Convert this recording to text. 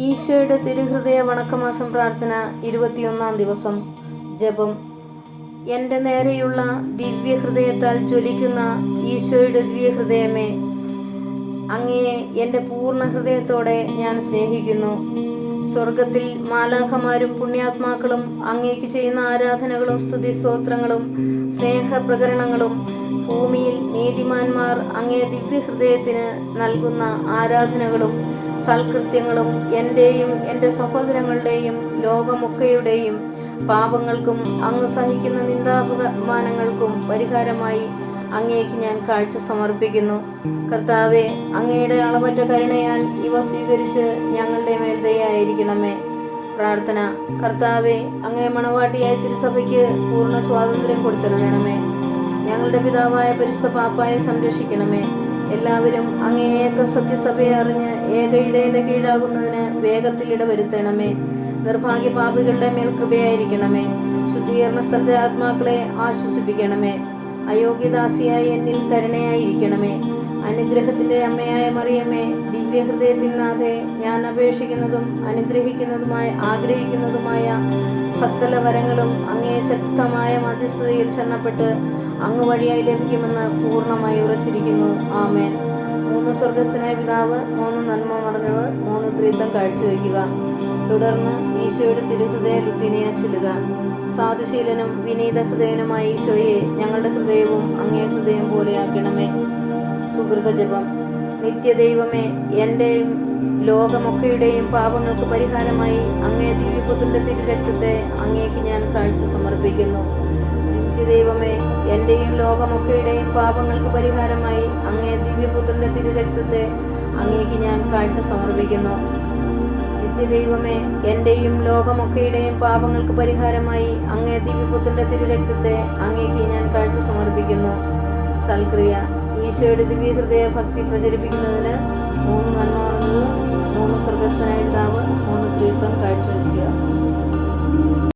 ഈശോയുടെ തിരുഹൃദയ വണക്കമാസം പ്രാർത്ഥന 21 ദിവസം. ജപം. എൻ്റെ നേരെയുള്ള ദിവ്യഹൃദയത്താൽ ജ്വലിക്കുന്ന ഈശോയുടെ ദിവ്യഹൃദയമേ, അങ്ങയെ എൻ്റെ പൂർണ്ണ ഹൃദയത്തോടെ ഞാൻ സ്നേഹിക്കുന്നു. സ്വർഗത്തിൽ മാലാഖമാരും പുണ്യാത്മാക്കളും അങ്ങേക്ക് ചെയ്യുന്ന ആരാധനകളും സ്തുതിസ്തോത്രങ്ങളും സ്നേഹപ്രകരണങ്ങളും, ഭൂമിയിൽ നീതിമാന്മാർ അങ്ങേ ദിവ്യഹൃദയത്തിന് നൽകുന്ന ആരാധനകളും സൽകൃത്യങ്ങളും എൻ്റെയും എൻ്റെ സഹോദരങ്ങളുടെയും ലോകമൊക്കെയുടെയും പാപങ്ങൾക്കും അങ്ങ് സഹിക്കുന്ന നിന്ദാപമാനങ്ങൾക്കും പരിഹാരമായി അങ്ങേക്ക് ഞാൻ കാഴ്ച സമർപ്പിക്കുന്നു. കർത്താവെ, അങ്ങയുടെ അളവറ്റ കരുണയാൽ ഇവ സ്വീകരിച്ച് ഞങ്ങളുടെ മേൽ ദയായിരിക്കണമേ. പ്രാർത്ഥന. കർത്താവെ, അങ്ങേ മണവാട്ടിയായ തിരുസഭയ്ക്ക് പൂർണ്ണ സ്വാതന്ത്ര്യം കൊടുത്തരണമേ. ഞങ്ങളുടെ പിതാവായ പരിശുദ്ധ പാപ്പായെ സംരക്ഷിക്കണമേ. എല്ലാവരും അങ്ങേ ഏക സത്യസഭയെ അറിഞ്ഞ് ഏക ഇടയന്റെ കീഴാകുന്നതിന് വേഗത്തിൽ ഇടവരുത്തണമേ. നിർഭാഗ്യ പാപികളുടെ മേൽ കൃപയായിരിക്കണമേ. ശുദ്ധീകരണ സ്ഥലത്തെ ആത്മാക്കളെ ആശ്വസിപ്പിക്കണമേ. അയോഗ്യദാസിയായി എന്നിൽ കരുണയായിരിക്കണമേ. അനുഗ്രഹത്തിൻ്റെ അമ്മയായ മറിയമേ, ദിവ്യഹൃദയത്തിനാഥേ, ഞാൻ അപേക്ഷിക്കുന്നതും ആഗ്രഹിക്കുന്നതുമായ സകല വരങ്ങളും അങ്ങേ ശക്തമായ മധ്യസ്ഥതയിൽ ശരണപ്പെട്ട് അങ്ങ് വഴിയായി ലഭിക്കുമെന്ന് പൂർണ്ണമായി ഉറച്ചിരിക്കുന്നു. ആമേൻ. 3 സ്വർഗസ്ഥനായ പിതാവ്, 3 നന്മ മറഞ്ഞത്, 3 ത്രിത്വം കാഴ്ചവെക്കുക. തുടർന്ന് ഈശോയുടെ തിരുഹൃദയ ലുത്തിനിയ ചൊല്ലുക. സാധുശീലനും വിനീത ഹൃദയനുമായ ഈശോയെ, ഞങ്ങളുടെ ഹൃദയവും അങ്ങേ ഹൃദയം പോലെയാക്കണമേ. സുഹൃത ജപം. നിത്യദൈവമേ, എൻ്റെയും ലോകമൊക്കെയുടെയും പാപങ്ങൾക്ക് പരിഹാരമായി അങ്ങേ ദിവ്യപുത്രന്റെ തിരുരക്തത്തെ അങ്ങേക്ക് ഞാൻ കാഴ്ച സമർപ്പിക്കുന്നു. നിത്യദൈവമേ, എൻ്റെയും ലോകമൊക്കെയുടെയും പാപങ്ങൾക്ക് പരിഹാരമായി അങ്ങേ ദിവ്യപുത്രന്റെ തിരുരക്തത്തെ അങ്ങേക്ക് ഞാൻ കാഴ്ച സമർപ്പിക്കുന്നു. നിത്യദൈവമേ, എൻ്റെയും ലോകമൊക്കെയുടെയും പാപങ്ങൾക്ക് പരിഹാരമായി അങ്ങേ ദിവ്യപുത്രന്റെ തിരുരക്തത്തെ അങ്ങേക്ക് ഞാൻ കാഴ്ച സമർപ്പിക്കുന്നു. സൽക്രിയ. ഈശോയുടെ ദിവ്യഹൃദയ ഭക്തി പ്രചരിപ്പിക്കുന്നതിന് 3 നന്മ മറഞ്ഞത്,